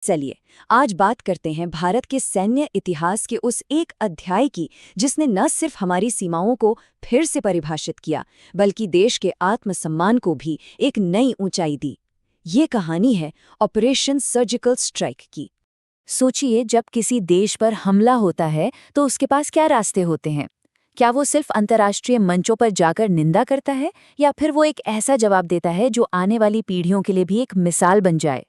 चलिए आज बात करते हैं भारत के सैन्य इतिहास के उस एक अध्याय की जिसने न सिर्फ हमारी सीमाओं को फिर से परिभाषित किया बल्कि देश के आत्मसम्मान को भी एक नई ऊंचाई दी। ये कहानी है ऑपरेशन सर्जिकल स्ट्राइक की। सोचिए, जब किसी देश पर हमला होता है तो उसके पास क्या रास्ते होते हैं? क्या वो सिर्फ अंतर्राष्ट्रीय मंचों पर जाकर निंदा करता है या फिर वो एक ऐसा जवाब देता है जो आने वाली पीढ़ियों के लिए भी एक मिसाल बन जाए?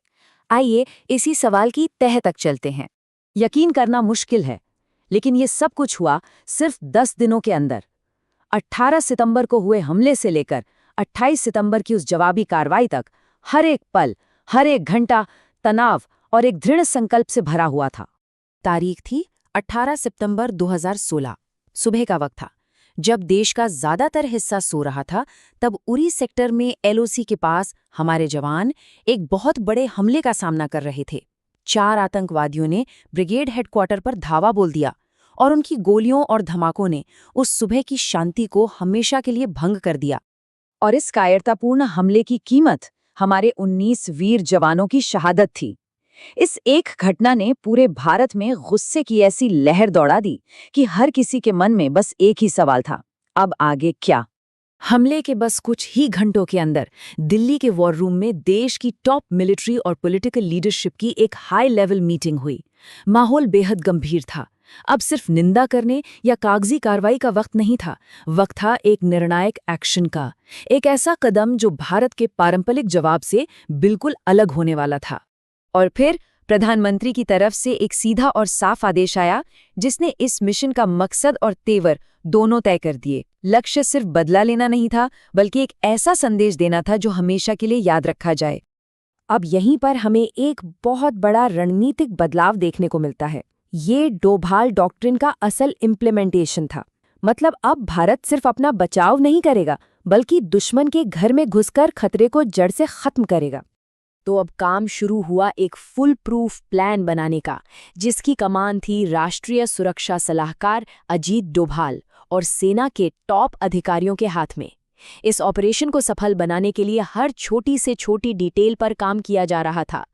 आइए इसी सवाल की तह तक चलते हैं। यकीन करना मुश्किल है, लेकिन ये सब कुछ हुआ सिर्फ 10 दिनों के अंदर। 18 सितंबर को हुए हमले से लेकर 28 सितंबर की उस जवाबी कार्रवाई तक हर एक पल, हर एक घंटा तनाव और एक दृढ़ संकल्प से भरा हुआ था। तारीख थी 18 सितंबर 2016। सुबह का वक्त था। जब देश का ज्यादातर हिस्सा सो रहा था, तब उरी सेक्टर में एलओसी के पास हमारे जवान एक बहुत बड़े हमले का सामना कर रहे थे। 4 आतंकवादियों ने ब्रिगेड हेडक्वार्टर पर धावा बोल दिया और उनकी गोलियों और धमाकों ने उस सुबह की शांति को हमेशा के लिए भंग कर दिया। और इस कायरतापूर्ण हमले की कीमत हमारे 19 वीर जवानों की शहादत थी। इस एक घटना ने पूरे भारत में गुस्से की ऐसी लहर दौड़ा दी कि हर किसी के मन में बस एक ही सवाल था, अब आगे क्या? हमले के बस कुछ ही घंटों के अंदर दिल्ली के वॉर रूम में देश की टॉप मिलिट्री और पॉलिटिकल लीडरशिप की एक हाई लेवल मीटिंग हुई। माहौल बेहद गंभीर था। अब सिर्फ निंदा करने या कागजी कार्रवाई का वक्त नहीं था, वक्त था एक निर्णायक एक्शन का, एक ऐसा कदम जो भारत के पारंपरिक जवाब से बिल्कुल अलग होने वाला था। और फिर प्रधानमंत्री की तरफ से एक सीधा और साफ आदेश आया जिसने इस मिशन का मकसद और तेवर दोनों तय कर दिए। लक्ष्य सिर्फ बदला लेना नहीं था, बल्कि एक ऐसा संदेश देना था जो हमेशा के लिए याद रखा जाए। अब यहीं पर हमें एक बहुत बड़ा रणनीतिक बदलाव देखने को मिलता है। ये डोभाल डॉक्ट्रिन का असल इम्प्लीमेंटेशन था। मतलब अब भारत सिर्फ अपना बचाव नहीं करेगा, बल्कि दुश्मन के घर में घुसकर खतरे को जड़ से खत्म करेगा। तो अब काम शुरू हुआ एक फुल प्रूफ प्लान बनाने का, जिसकी कमान थी राष्ट्रीय सुरक्षा सलाहकार अजीत डोभाल और सेना के टॉप अधिकारियों के हाथ में। इस ऑपरेशन को सफल बनाने के लिए हर छोटी से छोटी डिटेल पर काम किया जा रहा था।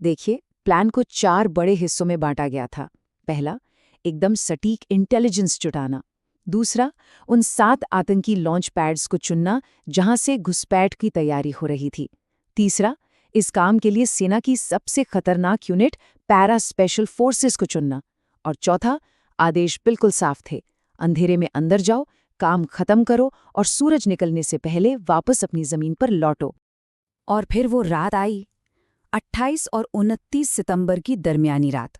देखिए, प्लान को 4 बड़े हिस्सों में बांटा गया था। पहला, एकदम सटीक इंटेलिजेंस जुटाना। दूसरा, उन 7 आतंकी लॉन्च पैड्स को चुनना जहां से घुसपैठ की तैयारी हो रही थी। तीसरा, इस काम के लिए सेना की सबसे खतरनाक यूनिट पैरा स्पेशल फोर्सेस को चुनना। और चौथा, आदेश बिल्कुल साफ थे, अंधेरे में अंदर जाओ, काम खत्म करो और सूरज निकलने से पहले वापस अपनी जमीन पर लौटो। और फिर वो रात आई, 28 और 29 सितंबर की दरमियानी रात,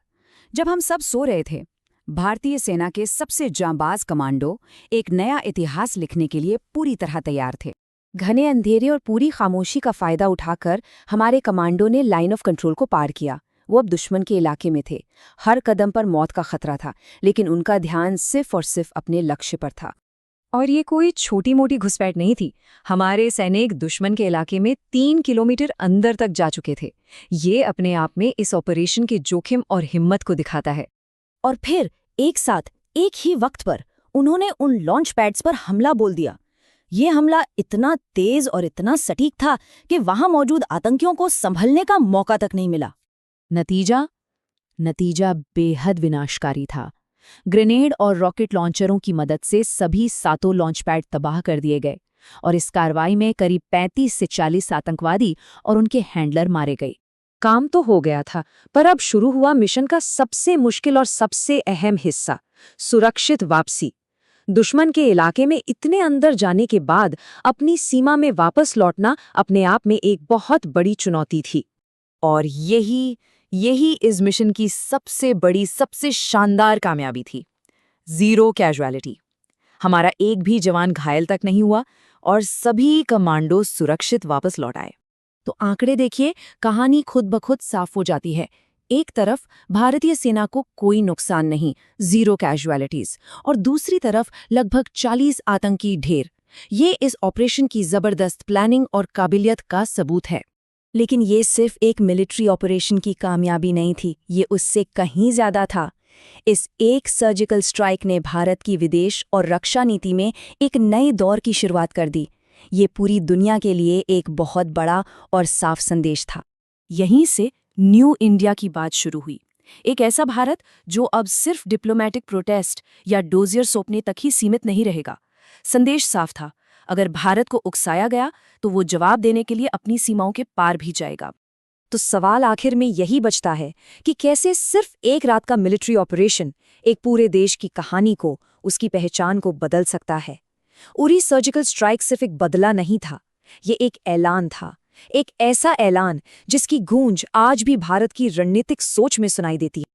जब हम सब सो रहे थे। भारतीय सेना के सबसे जांबाज कमांडो एक नया इतिहास लिखने के लिए पूरी तरह तैयार थे। घने अंधेरे और पूरी खामोशी का फायदा उठाकर हमारे कमांडो ने लाइन ऑफ कंट्रोल को पार किया। वो अब दुश्मन के इलाके में थे। हर कदम पर मौत का खतरा था, लेकिन उनका ध्यान सिर्फ और सिर्फ अपने लक्ष्य पर था। और ये कोई छोटी मोटी घुसपैठ नहीं थी। हमारे सैनिक दुश्मन के इलाके में 3 किलोमीटर अंदर तक जा चुके थे। ये अपने आप में इस ऑपरेशन के जोखिम और हिम्मत को दिखाता है। और फिर एक साथ, एक ही वक्त पर उन्होंने उन लॉन्च पैड्स पर हमला बोल दिया। ये हमला इतना तेज और इतना सटीक था कि वहां मौजूद आतंकियों को संभलने का मौका तक नहीं मिला। नतीजा बेहद विनाशकारी था। ग्रेनेड और रॉकेट लॉन्चरों की मदद से सभी 7 लॉन्च पैड तबाह कर दिए गए और इस कार्रवाई में करीब 35 से 40 आतंकवादी और उनके हैंडलर मारे गए। काम तो हो गया था, पर अब शुरू हुआ मिशन का सबसे मुश्किल और सबसे अहम हिस्सा, सुरक्षित वापसी। दुश्मन के इलाके में इतने अंदर जाने के बाद अपनी सीमा में वापस लौटना अपने आप में एक बहुत बड़ी चुनौती थी। और यही इस मिशन की सबसे बड़ी, सबसे शानदार कामयाबी थी। 0 कैजुअलिटी। हमारा एक भी जवान घायल तक नहीं हुआ और सभी कमांडो सुरक्षित वापस लौट आए। तो आंकड़े देखिए, कहानी खुद ब खुद साफ हो जाती है। एक तरफ भारतीय सेना को कोई नुकसान नहीं, 0 कैजुअलिटीज, और दूसरी तरफ लगभग 40 आतंकी ढेर। ये इस ऑपरेशन की जबरदस्त प्लानिंग और काबिलियत का सबूत है। लेकिन ये सिर्फ एक मिलिट्री ऑपरेशन की कामयाबी नहीं थी, ये उससे कहीं ज्यादा था। इस एक सर्जिकल स्ट्राइक ने भारत की विदेश और रक्षा नीति में एक नए दौर की शुरुआत कर दी। ये पूरी दुनिया के लिए एक बहुत बड़ा और साफ संदेश था। यहीं से न्यू इंडिया की बात शुरू हुई। एक ऐसा भारत जो अब सिर्फ डिप्लोमेटिक प्रोटेस्ट या डोजियर सौंपने तक ही सीमित नहीं रहेगा। संदेश साफ था, अगर भारत को उकसाया गया तो वो जवाब देने के लिए अपनी सीमाओं के पार भी जाएगा। तो सवाल आखिर में यही बचता है कि कैसे सिर्फ एक रात का मिलिट्री ऑपरेशन एक पूरे देश की कहानी को, उसकी पहचान को बदल सकता है। उरी सर्जिकल स्ट्राइक सिर्फ एक बदला नहीं था, ये एक ऐलान था, एक ऐसा ऐलान जिसकी गूंज आज भी भारत की रणनीतिक सोच में सुनाई देती है।